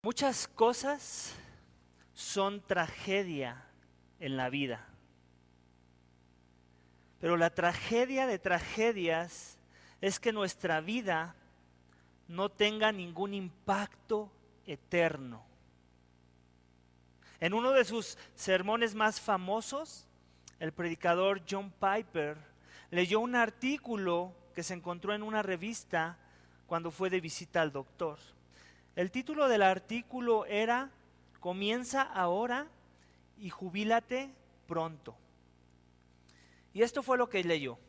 Muchas cosas son tragedia en la vida, pero la tragedia de tragedias es que nuestra vida no tenga ningún impacto eterno. En uno de sus sermones más famosos, el predicador John Piper leyó un artículo que se encontró en una revista cuando fue de visita al doctor. El título del artículo era "Comienza ahora y jubílate pronto". Y esto fue lo que leyó.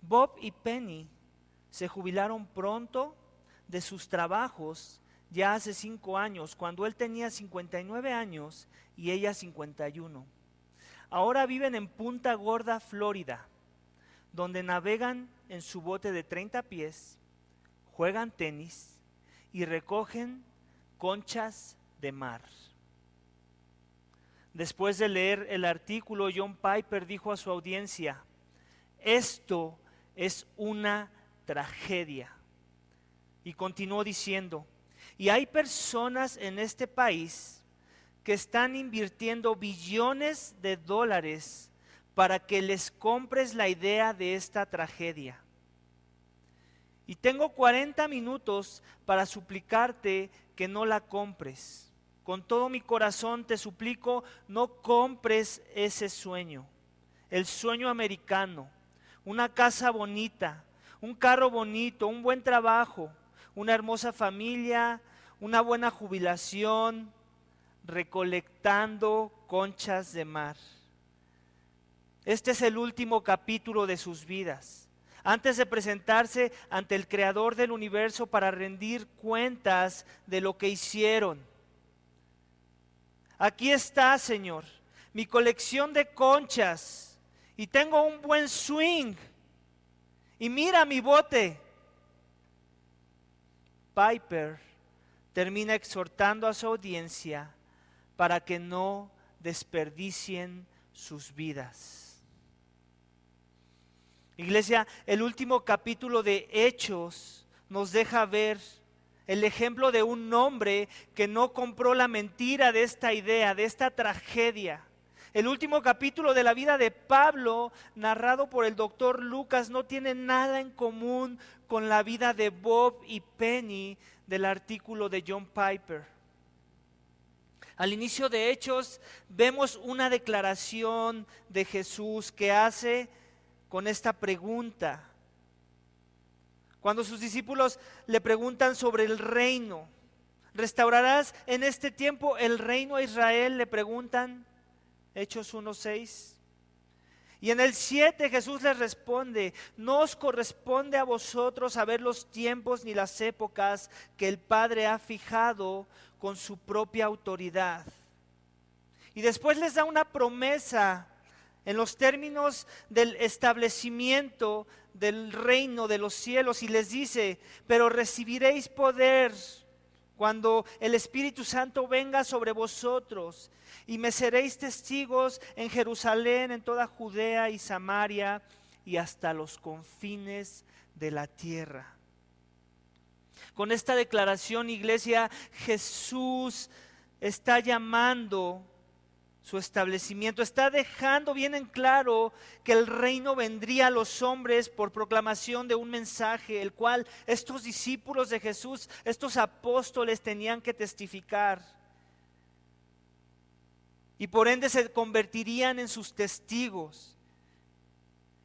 Bob y Penny se jubilaron pronto de sus trabajos ya hace 5 años, cuando él tenía 59 años y ella 51. Ahora viven en Punta Gorda, Florida, donde navegan en su bote de 30 pies, juegan tenis y recogen conchas de mar. Después de leer el artículo, John Piper dijo a su audiencia: "Esto es una tragedia". Y continuó diciendo: "Y hay personas en este país que están invirtiendo billones de dólares para que les compres la idea de esta tragedia. Y tengo 40 minutos para suplicarte que no la compres. Con todo mi corazón te suplico, no compres ese sueño. El sueño americano, una casa bonita, un carro bonito, un buen trabajo, una hermosa familia, una buena jubilación, recolectando conchas de mar". Este es el último capítulo de sus vidas, antes de presentarse ante el Creador del universo para rendir cuentas de lo que hicieron. "Aquí está, Señor, mi colección de conchas, y tengo un buen swing, y mira mi bote". Piper termina exhortando a su audiencia para que no desperdicien sus vidas. Iglesia, el último capítulo de Hechos nos deja ver el ejemplo de un hombre que no compró la mentira de esta idea, de esta tragedia. El último capítulo de la vida de Pablo, narrado por el doctor Lucas, no tiene nada en común con la vida de Bob y Penny del artículo de John Piper. Al inicio de Hechos vemos una declaración de Jesús que hace con esta pregunta. Cuando sus discípulos le preguntan sobre el reino: "¿Restaurarás en este tiempo el reino a Israel?", le preguntan. Hechos 1:6. Y en el 7 Jesús les responde: "No os corresponde a vosotros saber los tiempos ni las épocas que el Padre ha fijado con su propia autoridad". Y después les da una promesa en los términos del establecimiento del reino de los cielos, y les dice: "Pero recibiréis poder cuando el Espíritu Santo venga sobre vosotros, y me seréis testigos en Jerusalén, en toda Judea y Samaria, y hasta los confines de la tierra". Con esta declaración, iglesia, Jesús está llamando su establecimiento, está dejando bien en claro que el reino vendría a los hombres por proclamación de un mensaje, el cual estos discípulos de Jesús, estos apóstoles, tenían que testificar. Y por ende se convertirían en sus testigos.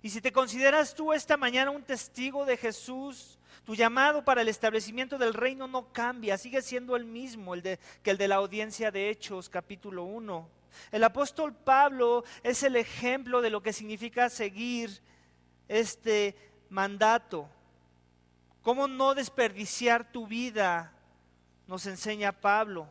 Y si te consideras tú esta mañana un testigo de Jesús, tu llamado para el establecimiento del reino no cambia, sigue siendo el mismo que el de la audiencia de Hechos capítulo 1. El apóstol Pablo es el ejemplo de lo que significa seguir este mandato. ¿Cómo no desperdiciar tu vida?, nos enseña Pablo.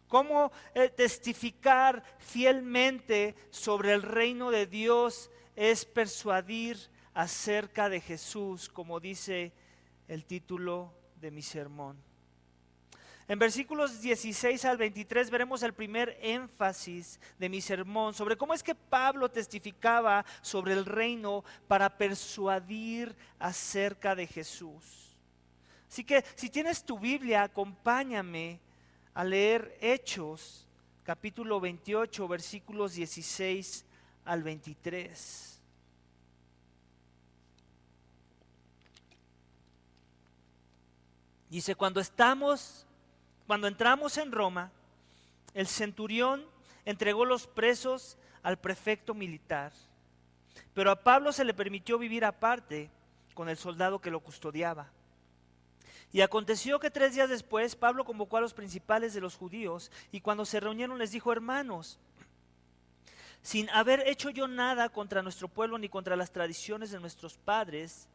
¿Cómo testificar fielmente sobre el reino de Dios? Es persuadir acerca de Jesús, como dice el título de mi sermón. En versículos 16 al 23 veremos el primer énfasis de mi sermón sobre cómo es que Pablo testificaba sobre el reino para persuadir acerca de Jesús. Así que si tienes tu Biblia, acompáñame a leer Hechos, capítulo 28, versículos 16 al 23. Dice, cuando entramos en Roma, el centurión entregó los presos al prefecto militar, pero a Pablo se le permitió vivir aparte con el soldado que lo custodiaba. Y aconteció que 3 días después Pablo convocó a los principales de los judíos y cuando se reunieron les dijo: hermanos, sin haber hecho yo nada contra nuestro pueblo ni contra las tradiciones de nuestros padres,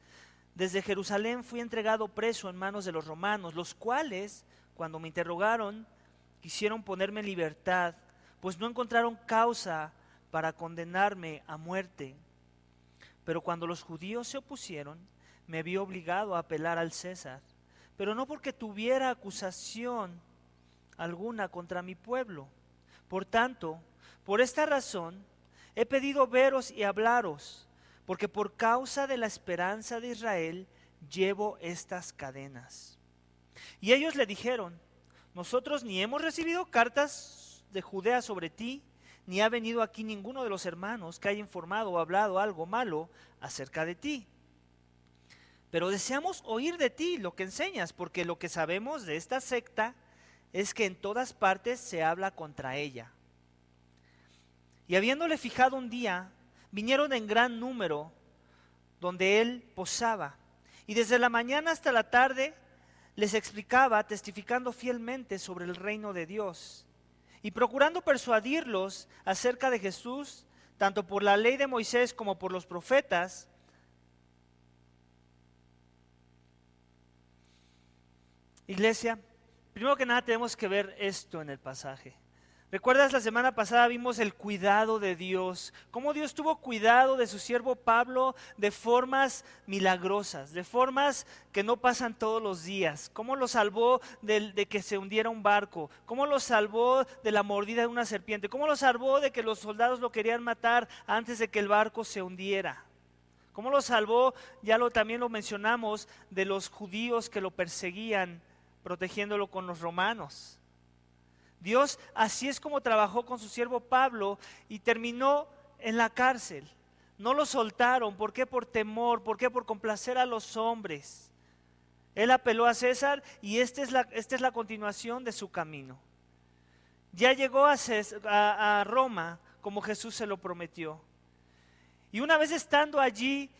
desde Jerusalén fui entregado preso en manos de los romanos, los cuales, cuando me interrogaron, quisieron ponerme en libertad, pues no encontraron causa para condenarme a muerte. Pero cuando los judíos se opusieron, me vi obligado a apelar al César, pero no porque tuviera acusación alguna contra mi pueblo. Por tanto, por esta razón, he pedido veros y hablaros, porque por causa de la esperanza de Israel llevo estas cadenas. Y ellos le dijeron: nosotros ni hemos recibido cartas de Judea sobre ti, ni ha venido aquí ninguno de los hermanos que haya informado o hablado algo malo acerca de ti. Pero deseamos oír de ti lo que enseñas, porque lo que sabemos de esta secta es que en todas partes se habla contra ella. Y habiéndole fijado un día, vinieron en gran número donde él posaba, y desde la mañana hasta la tarde les explicaba, testificando fielmente sobre el reino de Dios, y procurando persuadirlos acerca de Jesús, tanto por la ley de Moisés como por los profetas. Iglesia, primero que nada tenemos que ver esto en el pasaje. ¿Recuerdas? La semana pasada vimos el cuidado de Dios, cómo Dios tuvo cuidado de su siervo Pablo de formas milagrosas, de formas que no pasan todos los días, cómo lo salvó de que se hundiera un barco, cómo lo salvó de la mordida de una serpiente, cómo lo salvó de que los soldados lo querían matar antes de que el barco se hundiera. Cómo lo salvó, también lo mencionamos, de los judíos que lo perseguían, protegiéndolo con los romanos. Dios así es como trabajó con su siervo Pablo y terminó en la cárcel. No lo soltaron. ¿Por qué? Por temor. ¿Por qué? Por complacer a los hombres. Él apeló a César y esta es la continuación de su camino. Ya llegó a Roma como Jesús se lo prometió. Y una vez estando allí,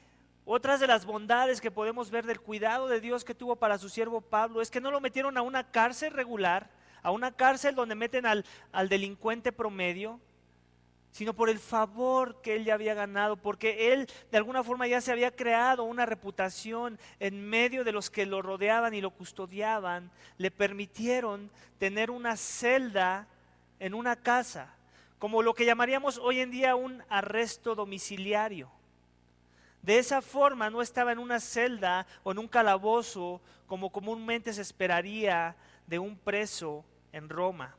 otras de las bondades que podemos ver del cuidado de Dios que tuvo para su siervo Pablo es que no lo metieron a una cárcel regular, a una cárcel donde meten al delincuente promedio, sino por el favor que él ya había ganado, porque él de alguna forma ya se había creado una reputación en medio de los que lo rodeaban y lo custodiaban. Le permitieron tener una celda en una casa, como lo que llamaríamos hoy en día un arresto domiciliario. De esa forma no estaba en una celda o en un calabozo como comúnmente se esperaría de un preso en Roma.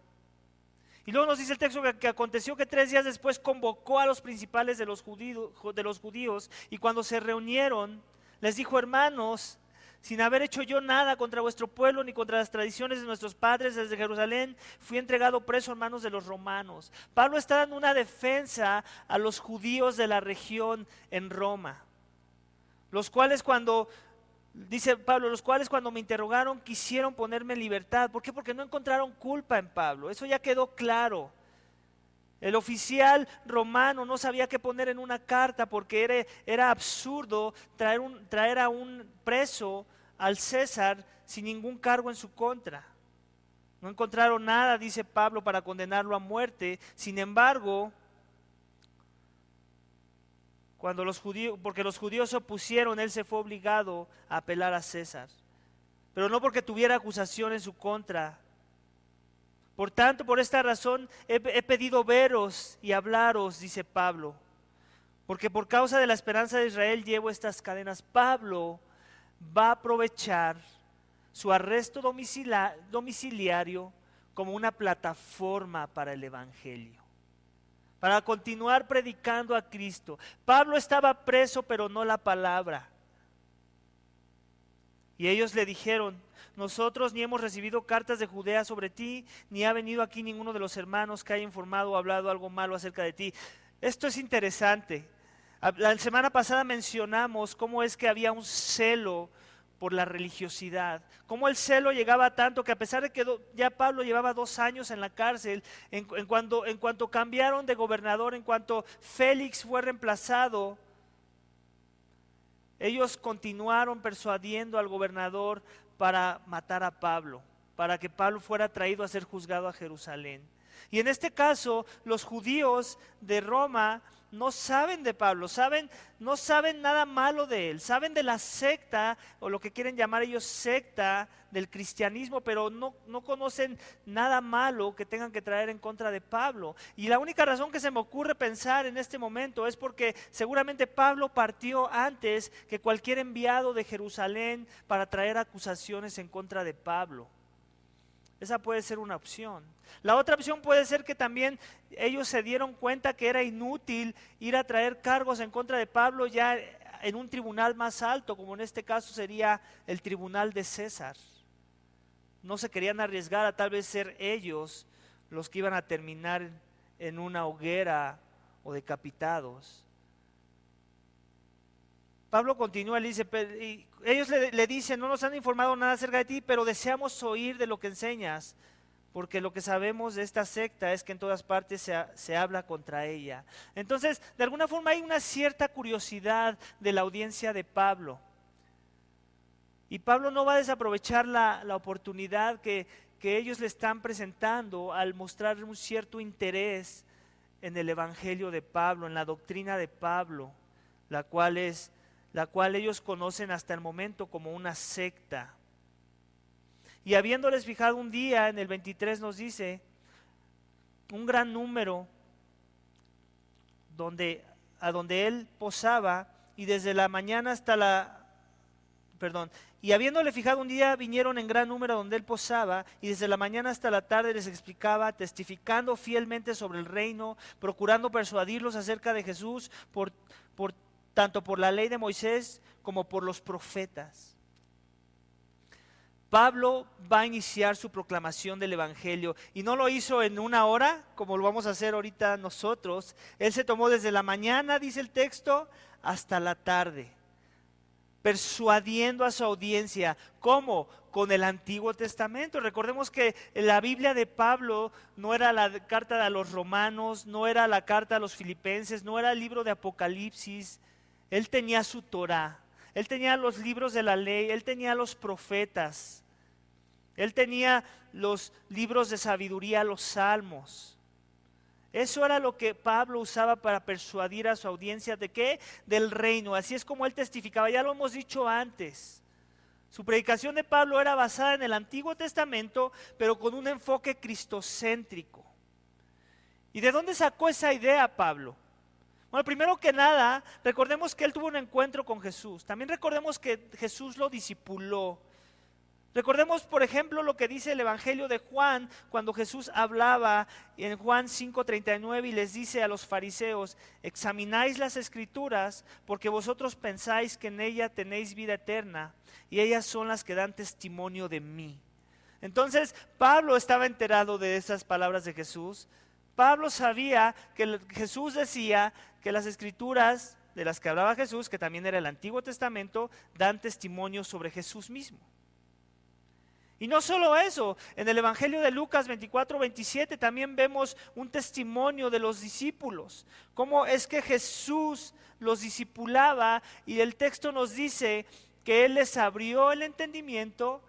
Y luego nos dice el texto que aconteció que 3 días después convocó a los principales de los judíos y cuando se reunieron les dijo: hermanos, sin haber hecho yo nada contra vuestro pueblo ni contra las tradiciones de nuestros padres, desde Jerusalén fui entregado preso en manos de los romanos. Pablo está dando una defensa a los judíos de la región en Roma, los cuales dice Pablo, los cuales cuando me interrogaron quisieron ponerme en libertad. ¿Por qué? Porque no encontraron culpa en Pablo. Eso ya quedó claro. El oficial romano no sabía qué poner en una carta porque era absurdo traer a un preso al César sin ningún cargo en su contra. No encontraron nada, dice Pablo, para condenarlo a muerte. Sin embargo, porque los judíos se opusieron, él se fue obligado a apelar a César, pero no porque tuviera acusación en su contra. Por tanto, por esta razón he pedido veros y hablaros, dice Pablo, porque por causa de la esperanza de Israel llevo estas cadenas. Pablo va a aprovechar su arresto domiciliario como una plataforma para el evangelio, para continuar predicando a Cristo. Pablo estaba preso, pero no la palabra. Y ellos le dijeron: nosotros ni hemos recibido cartas de Judea sobre ti, ni ha venido aquí ninguno de los hermanos que haya informado o hablado algo malo acerca de ti. Esto es interesante. La semana pasada mencionamos cómo es que había un celo por la religiosidad, cómo el celo llegaba tanto que a pesar de que ya Pablo llevaba 2 años en la cárcel, en cuanto cambiaron de gobernador, en cuanto Félix fue reemplazado, ellos continuaron persuadiendo al gobernador para matar a Pablo, para que Pablo fuera traído a ser juzgado a Jerusalén. Y en este caso, los judíos de Roma no saben de Pablo, no saben nada malo de él, saben de la secta, o lo que quieren llamar ellos secta del cristianismo, pero no conocen nada malo que tengan que traer en contra de Pablo. Y la única razón que se me ocurre pensar en este momento es porque seguramente Pablo partió antes que cualquier enviado de Jerusalén para traer acusaciones en contra de Pablo. Esa puede ser una opción. La otra opción puede ser que también ellos se dieron cuenta que era inútil ir a traer cargos en contra de Pablo ya en un tribunal más alto, como en este caso sería el tribunal de César. No se querían arriesgar a tal vez ser ellos los que iban a terminar en una hoguera o decapitados. Pablo continúa, le dice, y ellos le dicen: no nos han informado nada acerca de ti, pero deseamos oír de lo que enseñas, porque lo que sabemos de esta secta es que en todas partes se habla contra ella. Entonces, de alguna forma hay una cierta curiosidad de la audiencia de Pablo. Y Pablo no va a desaprovechar la oportunidad que ellos le están presentando al mostrar un cierto interés en el evangelio de Pablo, en la doctrina de Pablo, la cual ellos conocen hasta el momento como una secta. Y habiéndoles fijado un día, en el 23 nos dice, un gran número a donde él posaba, y desde la mañana y habiéndole fijado un día, vinieron en gran número a donde él posaba, y desde la mañana hasta la tarde les explicaba, testificando fielmente sobre el reino, procurando persuadirlos acerca de Jesús, tanto por la ley de Moisés como por los profetas. Pablo va a iniciar su proclamación del evangelio, y no lo hizo en 1 hora como lo vamos a hacer ahorita nosotros. Él se tomó desde la mañana, dice el texto, hasta la tarde, persuadiendo a su audiencia. ¿Cómo? Con el Antiguo Testamento. Recordemos que la Biblia de Pablo no era la carta a los romanos, no era la carta a los filipenses, no era el libro de Apocalipsis. Él tenía su Torá, él tenía los libros de la ley, él tenía los profetas, él tenía los libros de sabiduría, los salmos. Eso era lo que Pablo usaba para persuadir a su audiencia. ¿De qué? Del reino. Así es como él testificaba, ya lo hemos dicho antes. Su predicación de Pablo era basada en el Antiguo Testamento, pero con un enfoque cristocéntrico. ¿Y de dónde sacó esa idea Pablo? Bueno, primero que nada, recordemos que él tuvo un encuentro con Jesús. También recordemos que Jesús lo discipuló. Recordemos, por ejemplo, lo que dice el Evangelio de Juan, cuando Jesús hablaba en Juan 5:39 y les dice a los fariseos: examináis las Escrituras porque vosotros pensáis que en ella tenéis vida eterna, y ellas son las que dan testimonio de mí. Entonces, Pablo estaba enterado de esas palabras de Jesús. Pablo sabía que Jesús decía que las Escrituras de las que hablaba Jesús, que también era el Antiguo Testamento, dan testimonio sobre Jesús mismo. Y no solo eso, en el Evangelio de Lucas 24:27 también vemos un testimonio de los discípulos. Cómo es que Jesús los discipulaba, y el texto nos dice que Él les abrió el entendimiento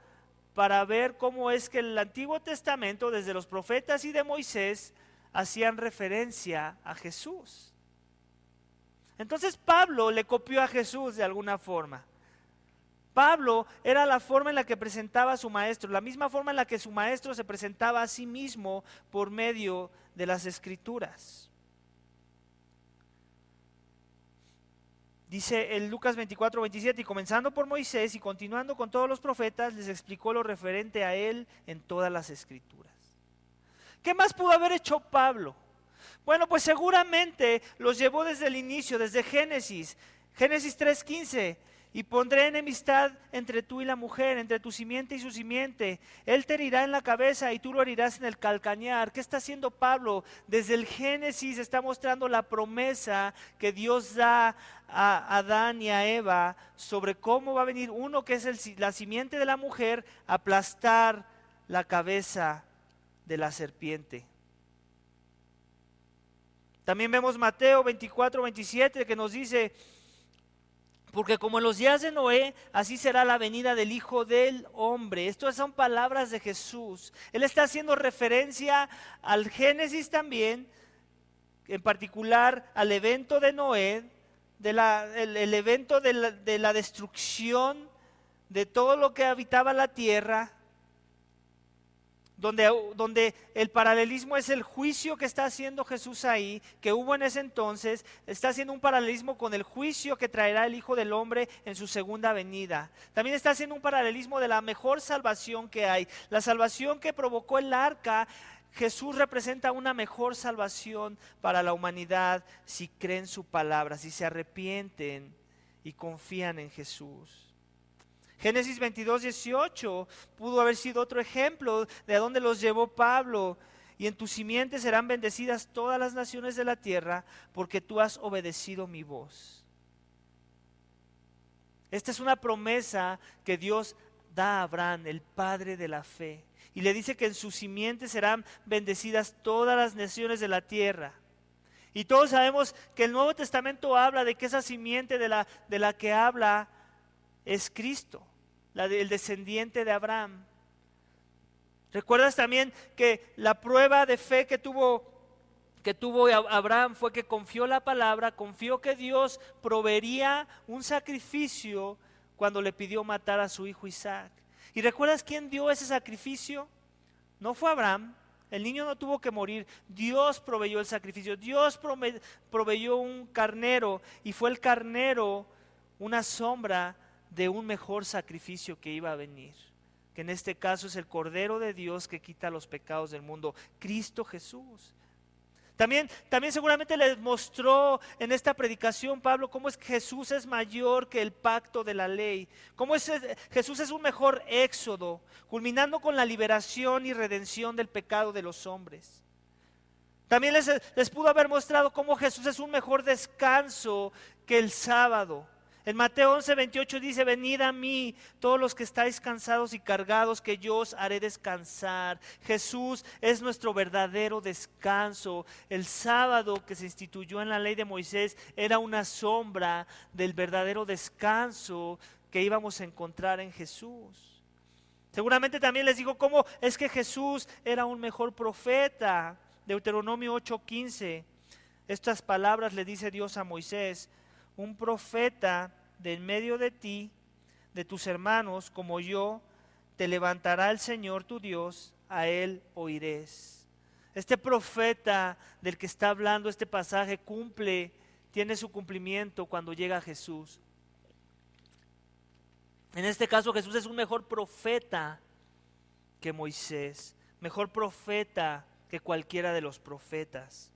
para ver cómo es que el Antiguo Testamento, desde los profetas y de Moisés, hacían referencia a Jesús. Entonces Pablo le copió a Jesús de alguna forma. Pablo era la forma en la que presentaba a su maestro, la misma forma en la que su maestro se presentaba a sí mismo por medio de las Escrituras. Dice en Lucas 24:27, y comenzando por Moisés y continuando con todos los profetas, les explicó lo referente a él en todas las Escrituras. ¿Qué más pudo haber hecho Pablo? Bueno, pues seguramente los llevó desde el inicio, desde Génesis 3:15. y pondré enemistad entre tú y la mujer, entre tu simiente y su simiente. Él te herirá en la cabeza y tú lo herirás en el calcañar. ¿Qué está haciendo Pablo? Desde el Génesis está mostrando la promesa que Dios da a Adán y a Eva sobre cómo va a venir uno que es la simiente de la mujer a aplastar la cabeza de la serpiente. También vemos Mateo 24-27 que nos dice: porque como en los días de Noé, así será la venida del Hijo del Hombre. Estas son palabras de Jesús. Él está haciendo referencia al Génesis también, en particular al evento de Noé, el evento de la destrucción de todo lo que habitaba la tierra, donde el paralelismo es el juicio que está haciendo Jesús ahí, que hubo en ese entonces. Está haciendo un paralelismo con el juicio que traerá el Hijo del Hombre en su segunda venida. También está haciendo un paralelismo de la mejor salvación que hay. La salvación que provocó el arca, Jesús representa una mejor salvación para la humanidad si creen su palabra, si se arrepienten y confían en Jesús. Génesis 22-18 pudo haber sido otro ejemplo de a dónde los llevó Pablo. Y en tu simiente serán bendecidas todas las naciones de la tierra, porque tú has obedecido mi voz. Esta es una promesa que Dios da a Abraham, el padre de la fe. Y le dice que en su simiente serán bendecidas todas las naciones de la tierra. Y todos sabemos que el Nuevo Testamento habla de que esa simiente de la que habla es Cristo, el descendiente de Abraham. ¿Recuerdas también que la prueba de fe que tuvo Abraham fue que confió la palabra, confió que Dios proveería un sacrificio cuando le pidió matar a su hijo Isaac? ¿Y recuerdas quién dio ese sacrificio? No fue Abraham. El niño no tuvo que morir. Dios proveyó el sacrificio. Dios proveyó un carnero, y fue el carnero una sombra de un mejor sacrificio que iba a venir, que en este caso es el Cordero de Dios que quita los pecados del mundo, Cristo Jesús. También seguramente les mostró en esta predicación Pablo cómo es que Jesús es mayor que el pacto de la ley, Jesús es un mejor éxodo, culminando con la liberación y redención del pecado de los hombres. También les pudo haber mostrado cómo Jesús es un mejor descanso que el sábado. En Mateo 11:28 dice: venid a mí todos los que estáis cansados y cargados, que yo os haré descansar. Jesús es nuestro verdadero descanso. El sábado que se instituyó en la ley de Moisés era una sombra del verdadero descanso que íbamos a encontrar en Jesús. Seguramente también les digo cómo es que Jesús era un mejor profeta. Deuteronomio 8:15, estas palabras le dice Dios a Moisés: un profeta de en medio de ti, de tus hermanos, como yo, te levantará el Señor tu Dios, a él oirés. Este profeta del que está hablando este pasaje tiene su cumplimiento cuando llega Jesús. En este caso Jesús es un mejor profeta que Moisés, mejor profeta que cualquiera de los profetas.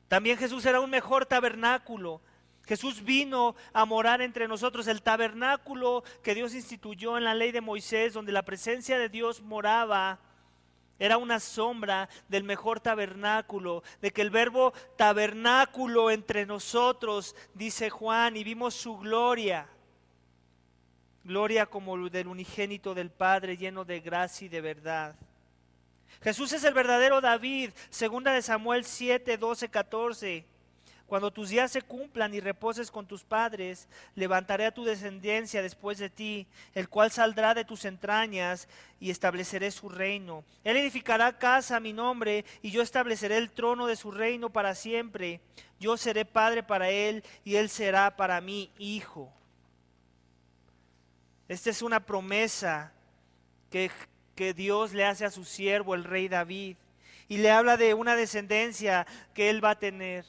También Jesús era un mejor tabernáculo. Jesús vino a morar entre nosotros. El tabernáculo que Dios instituyó en la ley de Moisés, donde la presencia de Dios moraba, era una sombra del mejor tabernáculo, de que el verbo tabernáculo entre nosotros, dice Juan, y vimos su gloria. Gloria como del unigénito del Padre, lleno de gracia y de verdad. Jesús es el verdadero David, segunda de Samuel 7:12-14. Cuando tus días se cumplan y reposes con tus padres, levantaré a tu descendencia después de ti, el cual saldrá de tus entrañas, y estableceré su reino. Él edificará casa a mi nombre, y yo estableceré el trono de su reino para siempre. Yo seré padre para él, y él será para mí hijo. Esta es una promesa que Dios le hace a su siervo, el rey David, y le habla de una descendencia que él va a tener.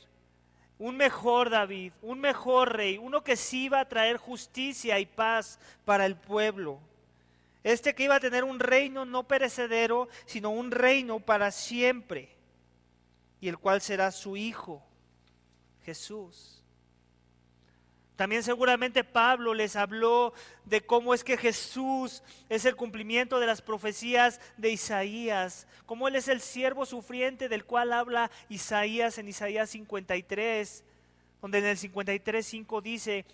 Un mejor David, un mejor rey, uno que sí iba a traer justicia y paz para el pueblo. Que iba a tener un reino no perecedero, sino un reino para siempre, y el cual será su hijo, Jesús. También seguramente Pablo les habló de cómo es que Jesús es el cumplimiento de las profecías de Isaías, cómo Él es el siervo sufriente del cual habla Isaías en Isaías 53, donde en el 53:5 dice: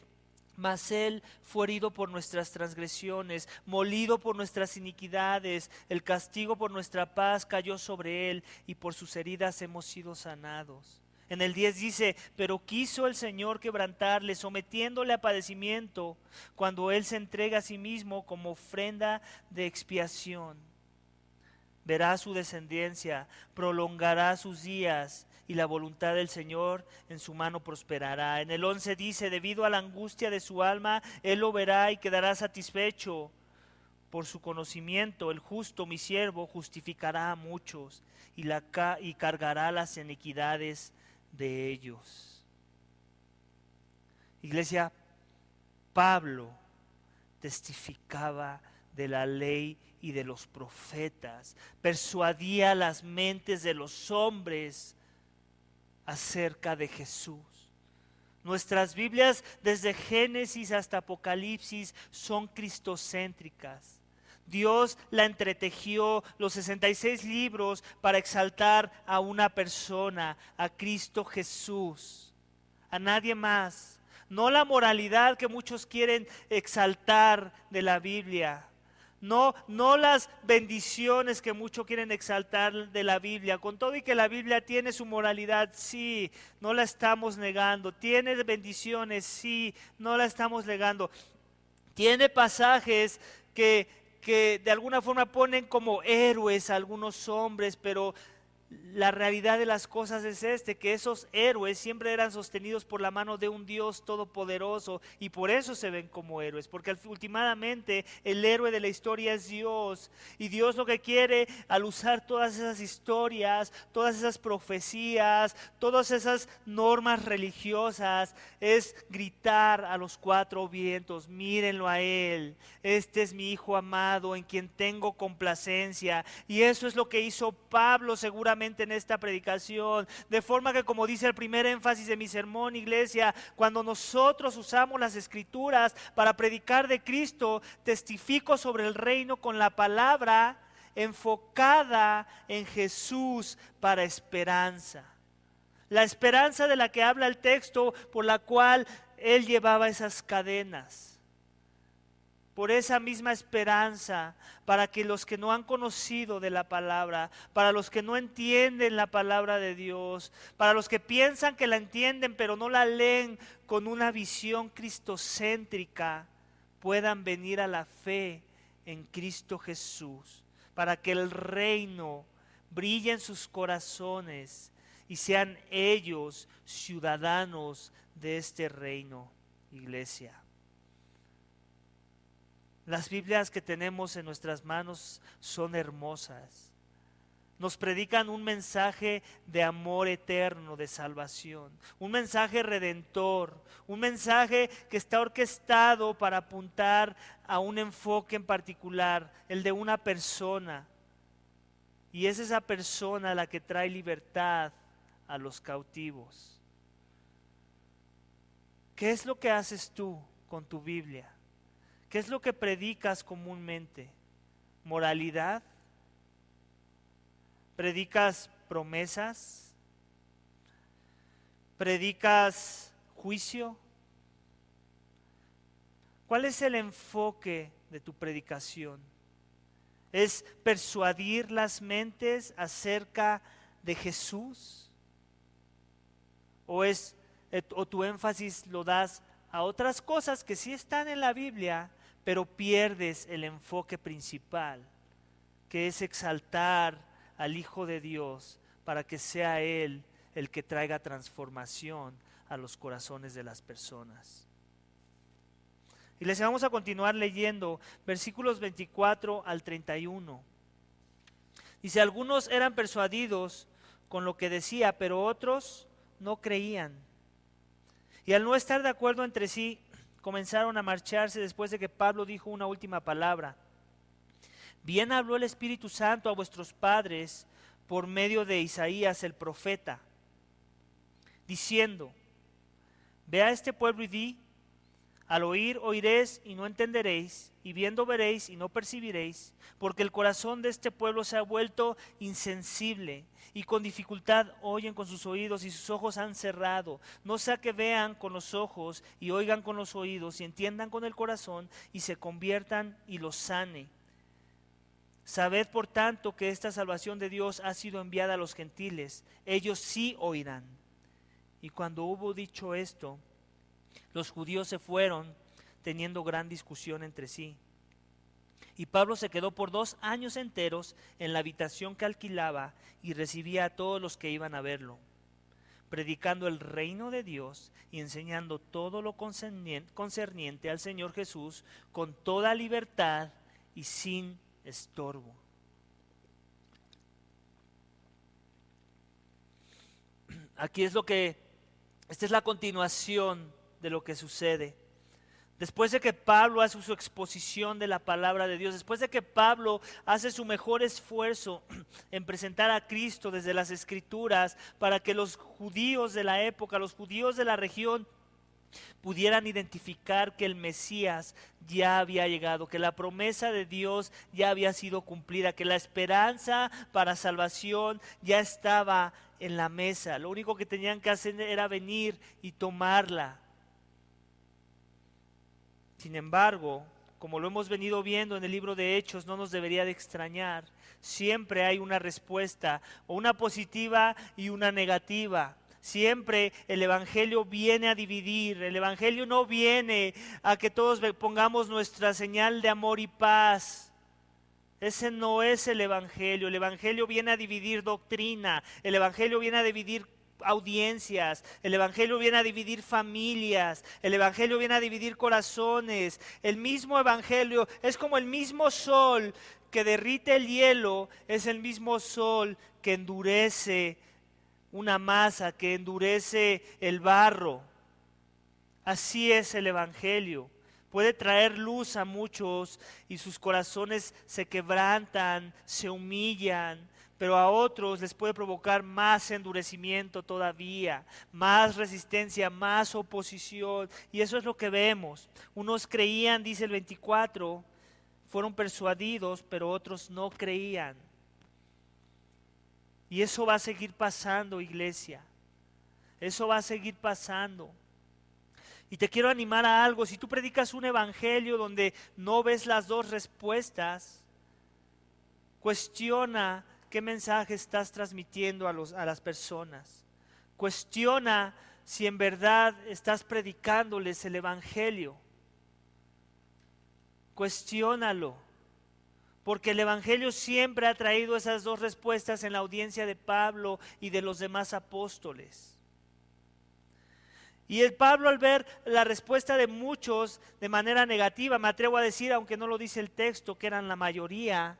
mas Él fue herido por nuestras transgresiones, molido por nuestras iniquidades, el castigo por nuestra paz cayó sobre Él, y por sus heridas hemos sido sanados. En el 10 dice: pero quiso el Señor quebrantarle, sometiéndole a padecimiento, cuando Él se entrega a sí mismo como ofrenda de expiación. Verá su descendencia, prolongará sus días, y la voluntad del Señor en su mano prosperará. En el 11 dice: debido a la angustia de su alma, Él lo verá y quedará satisfecho. Por su conocimiento, el justo, mi siervo, justificará a muchos, y cargará las iniquidades de ellos. Iglesia, Pablo testificaba de la ley y de los profetas, persuadía las mentes de los hombres acerca de Jesús. Nuestras Biblias, desde Génesis hasta Apocalipsis, son cristocéntricas. Dios la entretejió, los 66 libros, para exaltar a una persona, a Cristo Jesús, a nadie más. No la moralidad que muchos quieren exaltar de la Biblia. No las bendiciones que muchos quieren exaltar de la Biblia. Con todo y que la Biblia tiene su moralidad, sí, no la estamos negando. Tiene bendiciones, sí, no la estamos negando. Tiene pasajes que de alguna forma ponen como héroes a algunos hombres, pero la realidad de las cosas es que esos héroes siempre eran sostenidos por la mano de un Dios todopoderoso, y por eso se ven como héroes, porque últimamente el héroe de la historia es Dios, y Dios lo que quiere al usar todas esas historias, todas esas profecías, todas esas normas religiosas, es gritar a los cuatro vientos: mírenlo a Él, este es mi Hijo amado en quien tengo complacencia. Y eso es lo que hizo Pablo seguramente en esta predicación, de forma que, como dice el primer énfasis de mi sermón, iglesia, cuando nosotros usamos las Escrituras para predicar de Cristo, testifico sobre el reino con la palabra enfocada en Jesús para esperanza. La esperanza de la que habla el texto, por la cual Él llevaba esas cadenas. Por esa misma esperanza, para que los que no han conocido de la palabra, para los que no entienden la palabra de Dios, para los que piensan que la entienden pero no la leen con una visión cristocéntrica, puedan venir a la fe en Cristo Jesús, para que el reino brille en sus corazones y sean ellos ciudadanos de este reino, iglesia. Las Biblias que tenemos en nuestras manos son hermosas. Nos predican un mensaje de amor eterno, de salvación, un mensaje redentor, un mensaje que está orquestado para apuntar a un enfoque en particular, el de una persona. Y es esa persona la que trae libertad a los cautivos. ¿Qué es lo que haces tú con tu Biblia? ¿Qué es lo que predicas comúnmente? ¿Moralidad? ¿Predicas promesas? ¿Predicas juicio? ¿Cuál es el enfoque de tu predicación? ¿Es persuadir las mentes acerca de Jesús? ¿O tu énfasis lo das a otras cosas que sí están en la Biblia, pero pierdes el enfoque principal, que es exaltar al Hijo de Dios para que sea Él el que traiga transformación a los corazones de las personas? Y les vamos a continuar leyendo versículos 24 al 31. Dice: algunos eran persuadidos con lo que decía, pero otros no creían. Y al no estar de acuerdo entre sí, comenzaron a marcharse después de que Pablo dijo una última palabra. Bien habló el Espíritu Santo a vuestros padres por medio de Isaías el profeta, diciendo: ve a este pueblo y di, Al oír oiréis y no entenderéis, y viendo veréis y no percibiréis, porque el corazón de este pueblo se ha vuelto insensible, y con dificultad oyen con sus oídos y sus ojos han cerrado. No sea que vean con los ojos y oigan con los oídos y entiendan con el corazón y se conviertan y los sane. Sabed por tanto que esta salvación de Dios ha sido enviada a los gentiles, ellos sí oirán. Y cuando hubo dicho esto, los judíos se fueron teniendo gran discusión entre sí. Y Pablo se quedó por 2 años enteros en la habitación que alquilaba y recibía a todos los que iban a verlo, predicando el reino de Dios y enseñando todo lo concerniente al Señor Jesús con toda libertad y sin estorbo. Esta es la continuación de lo que sucede. Después de que Pablo hace su exposición de la palabra de Dios, después de que Pablo hace su mejor esfuerzo en presentar a Cristo desde las Escrituras para que los judíos de la época, los judíos de la región, pudieran identificar que el Mesías ya había llegado, que la promesa de Dios ya había sido cumplida, que la esperanza para salvación ya estaba en la mesa. Lo único que tenían que hacer era venir y tomarla. Sin embargo, como lo hemos venido viendo en el libro de Hechos, no nos debería de extrañar. Siempre hay una respuesta, o una positiva y una negativa. Siempre el evangelio viene a dividir. El evangelio no viene a que todos pongamos nuestra señal de amor y paz. Ese no es el evangelio. El evangelio viene a dividir doctrina. El evangelio viene a dividir audiencias. El evangelio viene a dividir familias. El evangelio viene a dividir corazones. El mismo evangelio es como el mismo sol que derrite el hielo, es el mismo sol que endurece una masa, que endurece el barro. Así es el evangelio. Puede traer luz a muchos y sus corazones se quebrantan, se humillan, pero a otros les puede provocar más endurecimiento todavía, más resistencia, más oposición. Y eso es lo que vemos. Unos creían, dice el 24, fueron persuadidos, pero otros no creían. Y eso va a seguir pasando, iglesia. Eso va a seguir pasando. Y te quiero animar a algo. Si tú predicas un evangelio donde no ves las dos respuestas, cuestiona qué mensaje estás transmitiendo a las personas. Cuestiona si en verdad estás predicándoles el evangelio. Cuestiónalo. Porque el evangelio siempre ha traído esas dos respuestas en la audiencia de Pablo y de los demás apóstoles. Y el Pablo, al ver la respuesta de muchos de manera negativa, me atrevo a decir, aunque no lo dice el texto, que eran la mayoría,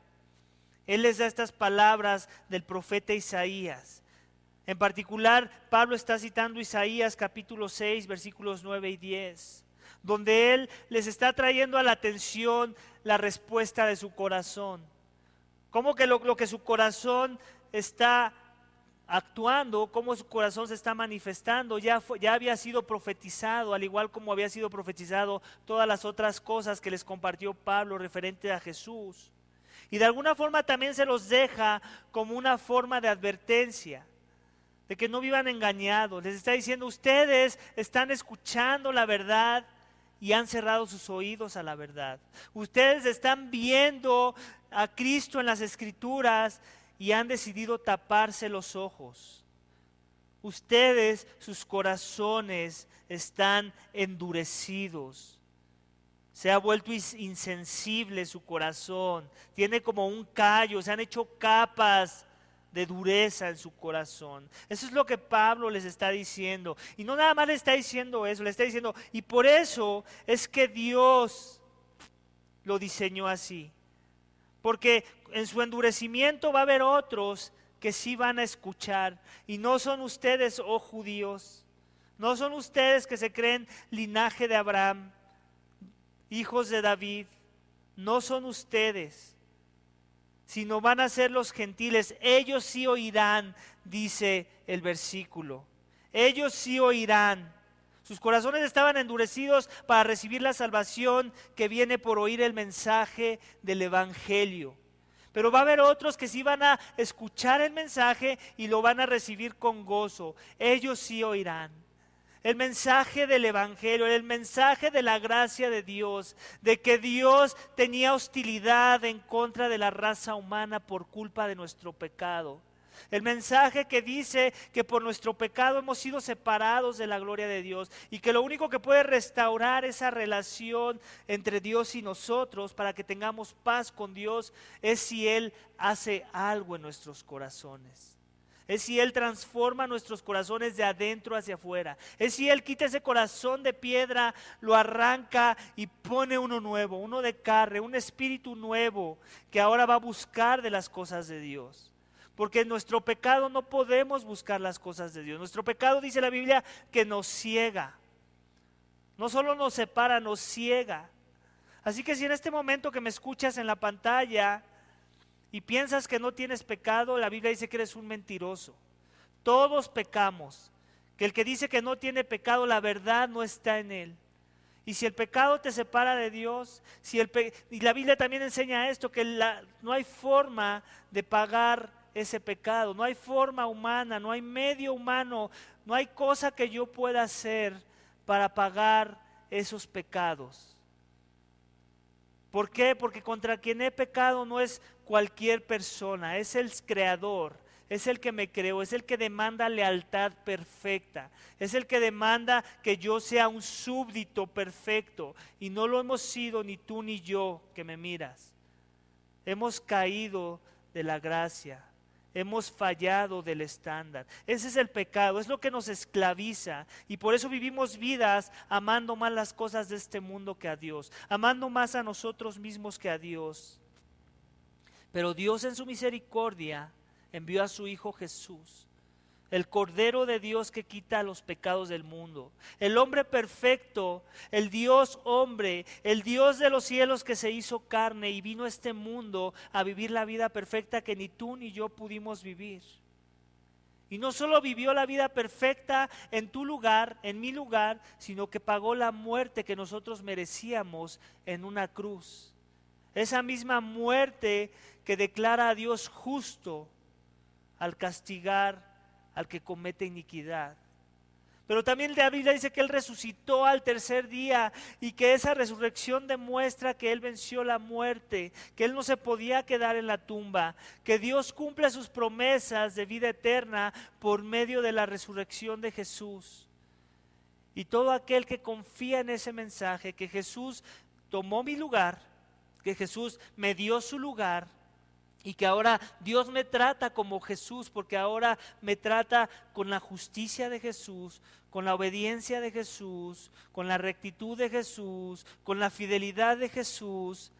él les da estas palabras del profeta Isaías. En particular, Pablo está citando Isaías capítulo 6, versículos 9 y 10, donde él les está trayendo a la atención la respuesta de su corazón. Como que lo que su corazón está actuando, cómo su corazón se está manifestando, ya había sido profetizado, al igual como había sido profetizado todas las otras cosas que les compartió Pablo referente a Jesús. Y de alguna forma también se los deja como una forma de advertencia, de que no vivan engañados. Les está diciendo, ustedes están escuchando la verdad y han cerrado sus oídos a la verdad. Ustedes están viendo a Cristo en las Escrituras y han decidido taparse los ojos. Ustedes, sus corazones están endurecidos. Se ha vuelto insensible su corazón. Tiene como un callo, se han hecho capas de dureza en su corazón. Eso es lo que Pablo les está diciendo. Y no nada más le está diciendo eso, le está diciendo, y por eso es que Dios lo diseñó así. Porque en su endurecimiento va a haber otros que sí van a escuchar. Y no son ustedes, oh judíos, no son ustedes que se creen linaje de Abraham, hijos de David, no son ustedes, sino van a ser los gentiles. Ellos sí oirán, dice el versículo. Ellos sí oirán. Sus corazones estaban endurecidos para recibir la salvación que viene por oír el mensaje del Evangelio. Pero va a haber otros que sí van a escuchar el mensaje y lo van a recibir con gozo. Ellos sí oirán. El mensaje del Evangelio, el mensaje de la gracia de Dios, de que Dios tenía hostilidad en contra de la raza humana por culpa de nuestro pecado. El mensaje que dice que por nuestro pecado hemos sido separados de la gloria de Dios y que lo único que puede restaurar esa relación entre Dios y nosotros para que tengamos paz con Dios es si Él hace algo en nuestros corazones. Es si Él transforma nuestros corazones de adentro hacia afuera. Es si Él quita ese corazón de piedra, lo arranca y pone uno nuevo, uno de carne, un espíritu nuevo que ahora va a buscar de las cosas de Dios. Porque en nuestro pecado no podemos buscar las cosas de Dios. Nuestro pecado, dice la Biblia, que nos ciega. No solo nos separa, nos ciega. Así que si en este momento que me escuchas en la pantalla y piensas que no tienes pecado, la Biblia dice que eres un mentiroso. Todos pecamos. Que el que dice que no tiene pecado, la verdad no está en él. Y si el pecado te separa de Dios, y la Biblia también enseña esto, que no hay forma de pagar ese pecado, no hay forma humana, no hay medio humano, no hay cosa que yo pueda hacer para pagar esos pecados. ¿Por qué? Porque contra quien he pecado no es cualquier persona, es el Creador, es el que me creó, es el que demanda lealtad perfecta, es el que demanda que yo sea un súbdito perfecto, y no lo hemos sido ni tú ni yo que me miras. Hemos caído de la gracia. Hemos fallado del estándar. Ese es el pecado, es lo que nos esclaviza. Y por eso vivimos vidas amando más las cosas de este mundo que a Dios. Amando más a nosotros mismos que a Dios. Pero Dios en su misericordia envió a su Hijo Jesús, el Cordero de Dios que quita los pecados del mundo, el hombre perfecto, el Dios hombre, el Dios de los cielos que se hizo carne y vino a este mundo a vivir la vida perfecta que ni tú ni yo pudimos vivir. Y no solo vivió la vida perfecta en tu lugar, en mi lugar, sino que pagó la muerte que nosotros merecíamos en una cruz. Esa misma muerte que declara a Dios justo al castigar al que comete iniquidad. Pero también la Biblia dice que Él resucitó al tercer día y que esa resurrección demuestra que Él venció la muerte, que Él no se podía quedar en la tumba, que Dios cumple sus promesas de vida eterna por medio de la resurrección de Jesús. Y todo aquel que confía en ese mensaje, que Jesús tomó mi lugar, que Jesús me dio su lugar, y que ahora Dios me trata como Jesús, porque ahora me trata con la justicia de Jesús, con la obediencia de Jesús, con la rectitud de Jesús, con la fidelidad de Jesús.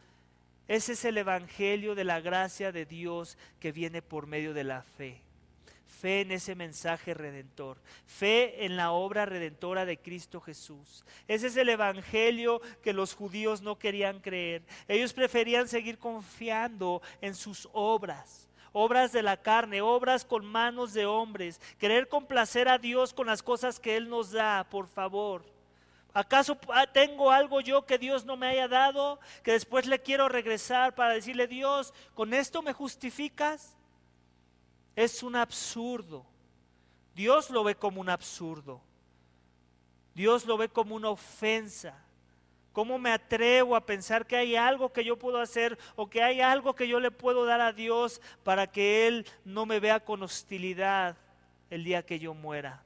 Ese es el evangelio de la gracia de Dios que viene por medio de la fe. Fe en ese mensaje redentor, fe en la obra redentora de Cristo Jesús. Ese es el evangelio que los judíos no querían creer. Ellos preferían seguir confiando en sus obras, obras de la carne, obras con manos de hombres, querer complacer a Dios con las cosas que Él nos da, por favor. ¿Acaso tengo algo yo que Dios no me haya dado, que después le quiero regresar para decirle: Dios, ¿con esto me justificas? Es un absurdo. Dios lo ve como un absurdo. Dios lo ve como una ofensa. ¿Cómo me atrevo a pensar que hay algo que yo puedo hacer o que hay algo que yo le puedo dar a Dios para que Él no me vea con hostilidad el día que yo muera?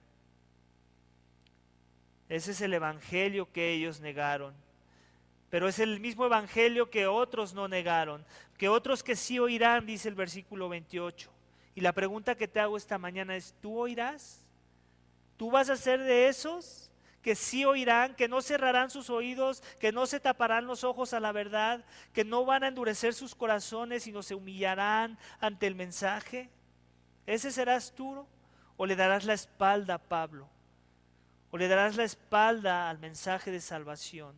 Ese es el evangelio que ellos negaron. Pero es el mismo evangelio que otros no negaron, que otros que sí oirán, dice el versículo 28. Y la pregunta que te hago esta mañana es: ¿tú oirás? ¿Tú vas a ser de esos que sí oirán, que no cerrarán sus oídos, que no se taparán los ojos a la verdad, que no van a endurecer sus corazones, sino se humillarán ante el mensaje? ¿Ese serás tú? ¿O le darás la espalda a Pablo? ¿O le darás la espalda al mensaje de salvación,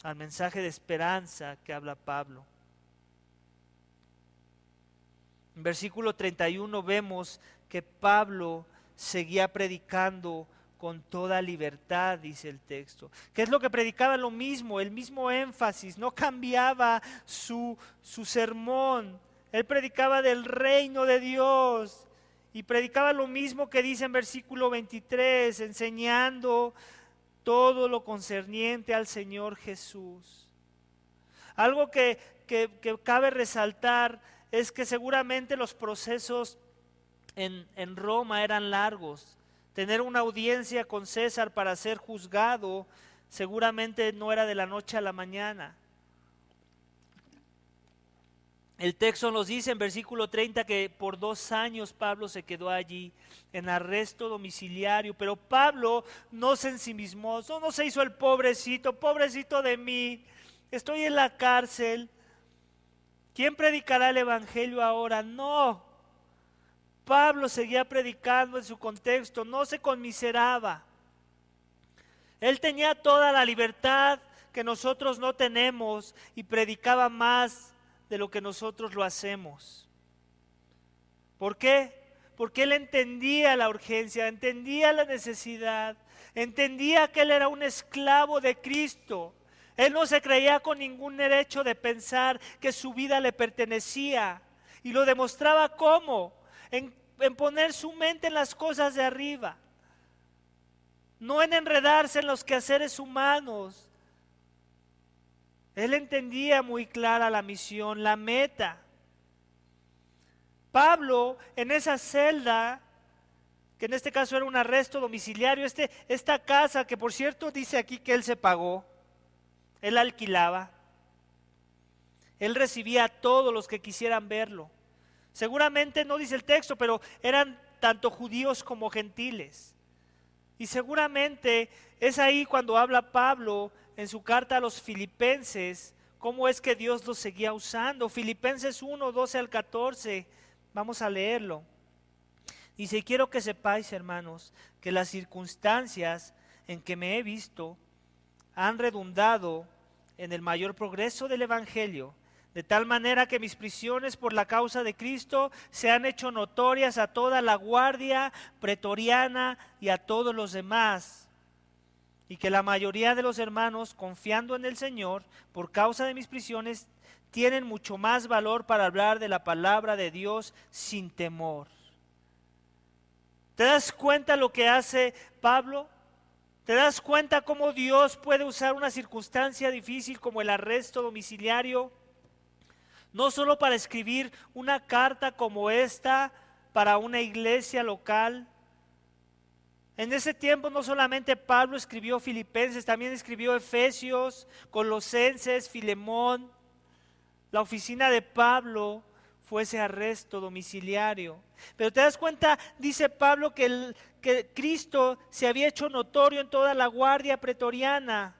al mensaje de esperanza que habla Pablo? En versículo 31 vemos que Pablo seguía predicando con toda libertad, dice el texto. ¿Qué es lo que predicaba? Lo mismo, el mismo énfasis, no cambiaba su sermón. Él predicaba del reino de Dios y predicaba lo mismo que dice en versículo 23, enseñando todo lo concerniente al Señor Jesús. Algo que cabe resaltar es que seguramente los procesos en Roma eran largos. Tener una audiencia con César para ser juzgado seguramente no era de la noche a la mañana. El texto nos dice en versículo 30 que por 2 años Pablo se quedó allí en arresto domiciliario, pero Pablo no se ensimismó, no se hizo el pobrecito de mí, estoy en la cárcel, ¿quién predicará el evangelio ahora? No, Pablo seguía predicando en su contexto, no se conmiseraba. Él tenía toda la libertad que nosotros no tenemos y predicaba más de lo que nosotros lo hacemos. ¿Por qué? Porque él entendía la urgencia, entendía la necesidad, entendía que él era un esclavo de Cristo. Él no se creía con ningún derecho de pensar que su vida le pertenecía y lo demostraba ¿cómo? En poner su mente en las cosas de arriba, no en enredarse en los quehaceres humanos. Él entendía muy clara la misión, la meta. Pablo en esa celda, que en este caso era un arresto domiciliario, esta casa que por cierto dice aquí que él se pagó, él alquilaba, él recibía a todos los que quisieran verlo. Seguramente no dice el texto, pero eran tanto judíos como gentiles. Y seguramente es ahí cuando habla Pablo en su carta a los filipenses, cómo es que Dios los seguía usando. Filipenses 1, 12 al 14, vamos a leerlo. Dice, y quiero que sepáis, hermanos, que las circunstancias en que me he visto han redundado en el mayor progreso del evangelio, de tal manera que mis prisiones por la causa de Cristo se han hecho notorias a toda la guardia pretoriana y a todos los demás, y que la mayoría de los hermanos, confiando en el Señor, por causa de mis prisiones, tienen mucho más valor para hablar de la palabra de Dios sin temor. ¿Te das cuenta lo que hace Pablo? ¿Te das cuenta cómo Dios puede usar una circunstancia difícil como el arresto domiciliario? No solo para escribir una carta como esta para una iglesia local. En ese tiempo no solamente Pablo escribió Filipenses, también escribió Efesios, Colosenses, Filemón. La oficina de Pablo fue ese arresto domiciliario. Pero te das cuenta, dice Pablo, que Cristo se había hecho notorio en toda la guardia pretoriana.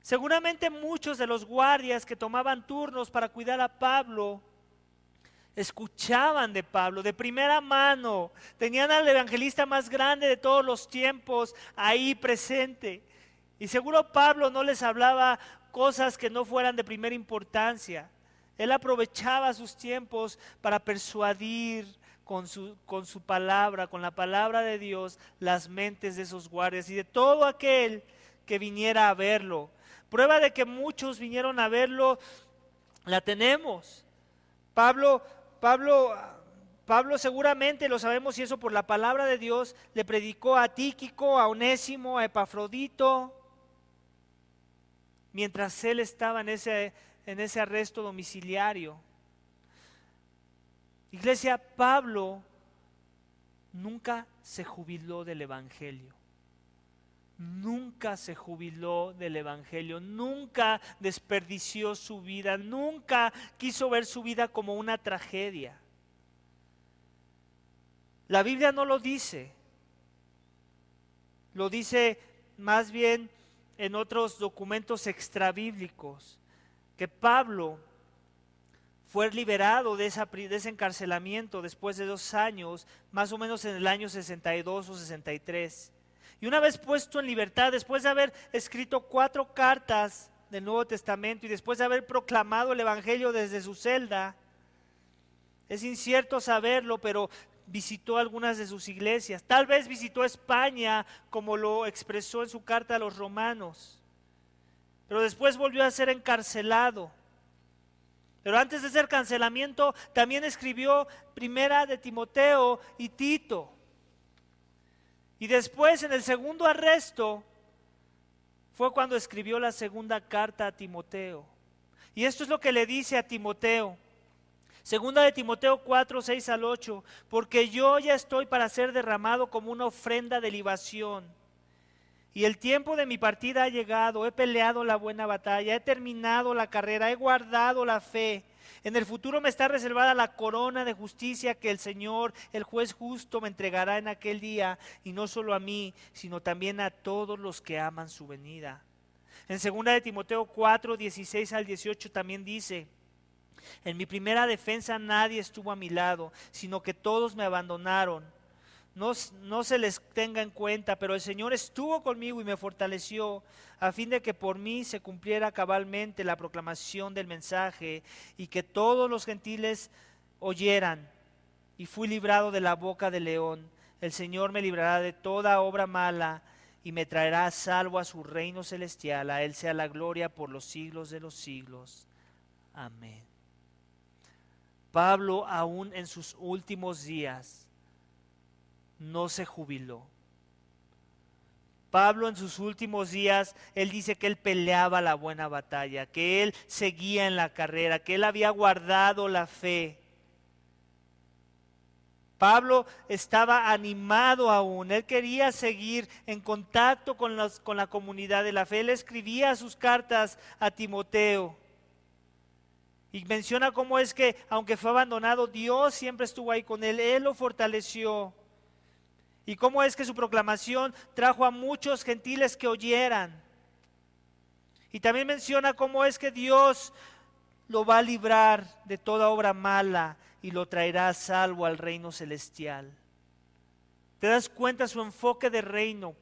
Seguramente muchos de los guardias que tomaban turnos para cuidar a Pablo escuchaban de Pablo de primera mano, tenían al evangelista más grande de todos los tiempos ahí presente. Y seguro Pablo no les hablaba cosas que no fueran de primera importancia. Él aprovechaba sus tiempos para persuadir con su palabra, con la palabra de Dios, las mentes de esos guardias y de todo aquel que viniera a verlo. Prueba de que muchos vinieron a verlo, la tenemos. Pablo seguramente, lo sabemos y eso por la palabra de Dios, le predicó a Tíquico, a Onésimo, a Epafrodito, mientras él estaba en ese arresto domiciliario. Iglesia, Pablo nunca se jubiló del evangelio. Nunca se jubiló del evangelio, nunca desperdició su vida, nunca quiso ver su vida como una tragedia. La Biblia no lo dice más bien en otros documentos extrabíblicos, que Pablo fue liberado de ese encarcelamiento después de 2 años, más o menos en el año 62 o 63. Y una vez puesto en libertad, después de haber escrito 4 cartas del Nuevo Testamento y después de haber proclamado el Evangelio desde su celda, Es incierto saberlo, pero visitó algunas de sus iglesias. Tal vez visitó España, como lo expresó en su carta a los romanos. Pero después volvió a ser encarcelado. Pero antes de ese encarcelamiento también escribió Primera de Timoteo y Tito. Y después, en el segundo arresto, fue cuando escribió la segunda carta a Timoteo. Y esto es lo que le dice a Timoteo. Segunda de Timoteo 4, 6 al 8. Porque yo ya estoy para ser derramado como una ofrenda de libación. Y el tiempo de mi partida ha llegado. He peleado la buena batalla, he terminado la carrera, he guardado la fe. En el futuro me está reservada la corona de justicia que el Señor, el juez justo, me entregará en aquel día, y no solo a mí, sino también a todos los que aman su venida. En 2 de Timoteo 4, 16 al 18 también dice: en mi primera defensa nadie estuvo a mi lado, sino que todos me abandonaron. No se les tenga en cuenta, pero el Señor estuvo conmigo y me fortaleció, a fin de que por mí se cumpliera cabalmente la proclamación del mensaje, y que todos los gentiles oyeran. Y fui librado de la boca del león. El Señor me librará de toda obra mala, y me traerá a salvo a su reino celestial. A Él sea la gloria por los siglos de los siglos. Amén. Pablo, aún en sus últimos días, no se jubiló. Pablo en sus últimos días, él dice que él peleaba la buena batalla, que él seguía en la carrera, que él había guardado la fe. Pablo estaba animado aún, él quería seguir en contacto con la comunidad de la fe. Él escribía sus cartas a Timoteo y menciona cómo es que, aunque fue abandonado, Dios siempre estuvo ahí con él lo fortaleció. Y cómo es que su proclamación trajo a muchos gentiles que oyeran. Y también menciona cómo es que Dios lo va a librar de toda obra mala y lo traerá a salvo al reino celestial. ¿Te das cuenta su enfoque de reino?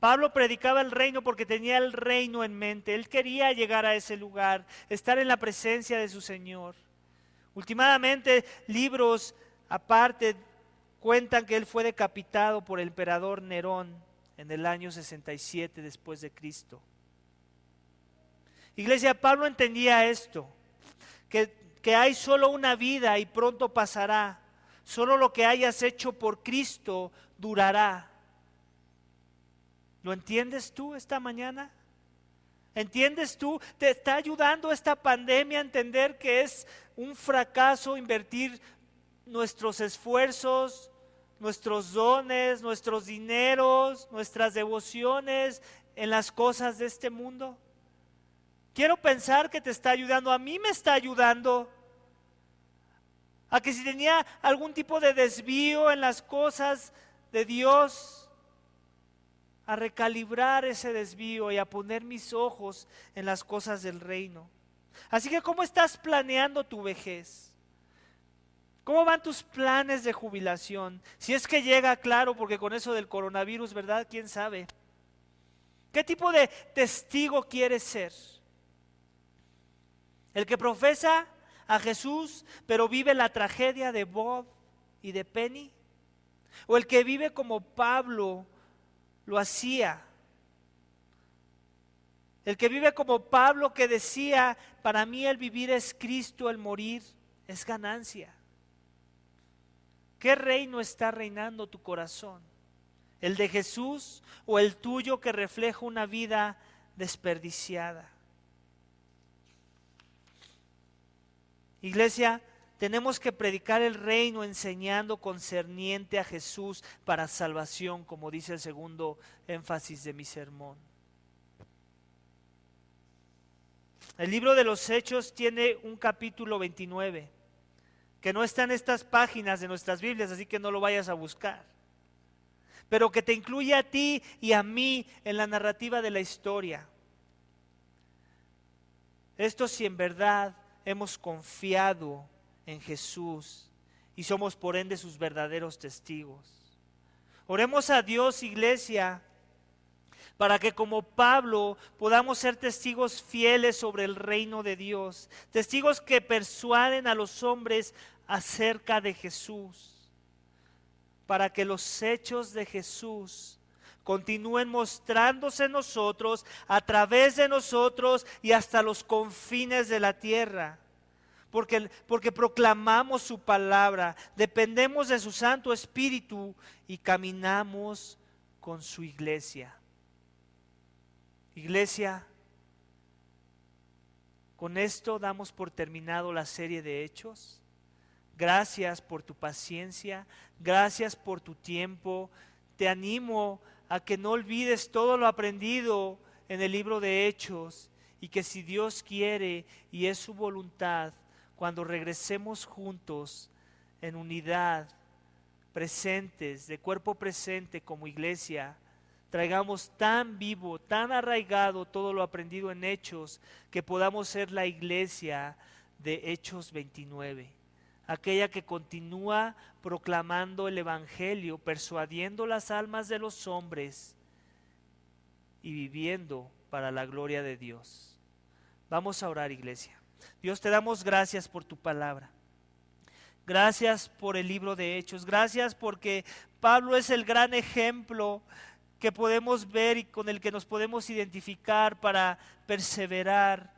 Pablo predicaba el reino porque tenía el reino en mente. Él quería llegar a ese lugar, estar en la presencia de su Señor. Últimamente, libros aparte cuentan que él fue decapitado por el emperador Nerón en el año 67 después de Cristo. Iglesia, Pablo entendía esto, que hay solo una vida y pronto pasará. Solo lo que hayas hecho por Cristo durará. ¿Lo entiendes tú esta mañana? ¿Entiendes tú? ¿Te está ayudando esta pandemia a entender que es un fracaso invertir nuestros esfuerzos, nuestros dones, nuestros dineros, nuestras devociones en las cosas de este mundo? Quiero pensar que te está ayudando. A mí me está ayudando a que si tenía algún tipo de desvío en las cosas de Dios, a recalibrar ese desvío y a poner mis ojos en las cosas del reino. Así que, ¿cómo estás planeando tu vejez? ¿Cómo van tus planes de jubilación? Si es que llega, claro, porque con eso del coronavirus, ¿verdad? ¿Quién sabe? ¿Qué tipo de testigo quieres ser? ¿El que profesa a Jesús, pero vive la tragedia de Bob y de Penny? ¿O el que vive como Pablo lo hacía? El que vive como Pablo, que decía: para mí el vivir es Cristo, el morir es ganancia. ¿Qué reino está reinando tu corazón? ¿El de Jesús o el tuyo, que refleja una vida desperdiciada? Iglesia, tenemos que predicar el reino enseñando concerniente a Jesús para salvación, como dice el segundo énfasis de mi sermón. El libro de los Hechos tiene un capítulo 29. Que no está en estas páginas de nuestras Biblias, así que no lo vayas a buscar. Pero que te incluye a ti y a mí en la narrativa de la historia. Esto, si en verdad hemos confiado en Jesús y somos por ende sus verdaderos testigos. Oremos a Dios, iglesia, para que como Pablo podamos ser testigos fieles sobre el reino de Dios, testigos que persuaden a los hombres acerca de Jesús, para que los hechos de Jesús continúen mostrándose en nosotros, a través de nosotros y hasta los confines de la tierra. Porque proclamamos su palabra, dependemos de su Santo Espíritu y caminamos con su iglesia. Iglesia, con esto damos por terminado la serie de Hechos. Gracias por tu paciencia, gracias por tu tiempo. Te animo a que no olvides todo lo aprendido en el libro de Hechos y que si Dios quiere y es su voluntad, cuando regresemos juntos en unidad, presentes, de cuerpo presente como iglesia, traigamos tan vivo, tan arraigado todo lo aprendido en Hechos, que podamos ser la iglesia de Hechos 29, aquella que continúa proclamando el Evangelio, persuadiendo las almas de los hombres y viviendo para la gloria de Dios. Vamos a orar, iglesia. Dios, te damos gracias por tu palabra. Gracias por el libro de Hechos. Gracias porque Pablo es el gran ejemplo que podemos ver y con el que nos podemos identificar para perseverar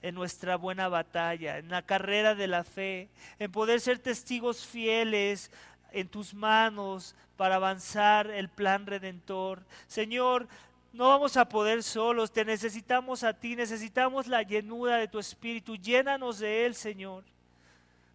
en nuestra buena batalla, en la carrera de la fe, en poder ser testigos fieles en tus manos para avanzar el plan redentor. Señor, no vamos a poder solos, te necesitamos a ti, necesitamos la llenura de tu Espíritu, llénanos de él, Señor.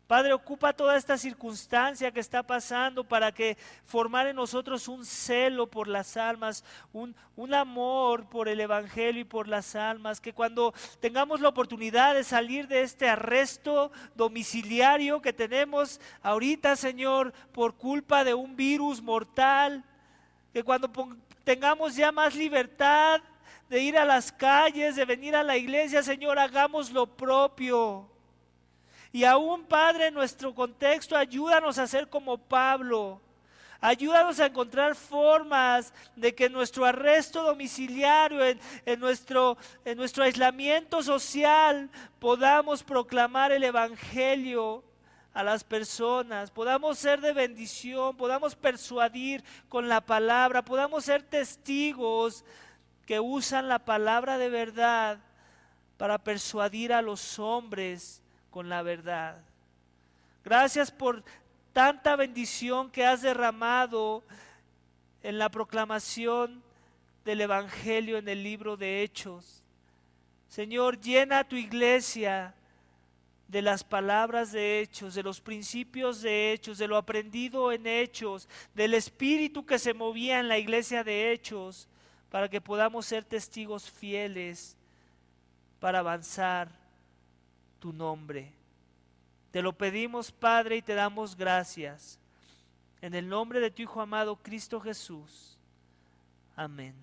Padre, ocupa toda esta circunstancia que está pasando para que formar en nosotros un celo por las almas, un amor por el Evangelio y por las almas, que cuando tengamos la oportunidad de salir de este arresto domiciliario que tenemos ahorita, Señor, por culpa de un virus mortal, que cuando tengamos ya más libertad de ir a las calles, de venir a la iglesia, Señor, hagamos lo propio. Y aún, Padre, en nuestro contexto, ayúdanos a ser como Pablo. Ayúdanos a encontrar formas de que nuestro arresto domiciliario, en nuestro aislamiento social, podamos proclamar el Evangelio a las personas, podamos ser de bendición, podamos persuadir con la palabra, podamos ser testigos que usan la palabra de verdad para persuadir a los hombres con la verdad. Gracias por tanta bendición que has derramado en la proclamación del Evangelio en el libro de Hechos. Señor, llena a tu iglesia de las palabras de Hechos, de los principios de Hechos, de lo aprendido en Hechos, del espíritu que se movía en la iglesia de Hechos, para que podamos ser testigos fieles para avanzar tu nombre. Te lo pedimos, Padre, y te damos gracias. En el nombre de tu Hijo amado, Cristo Jesús. Amén.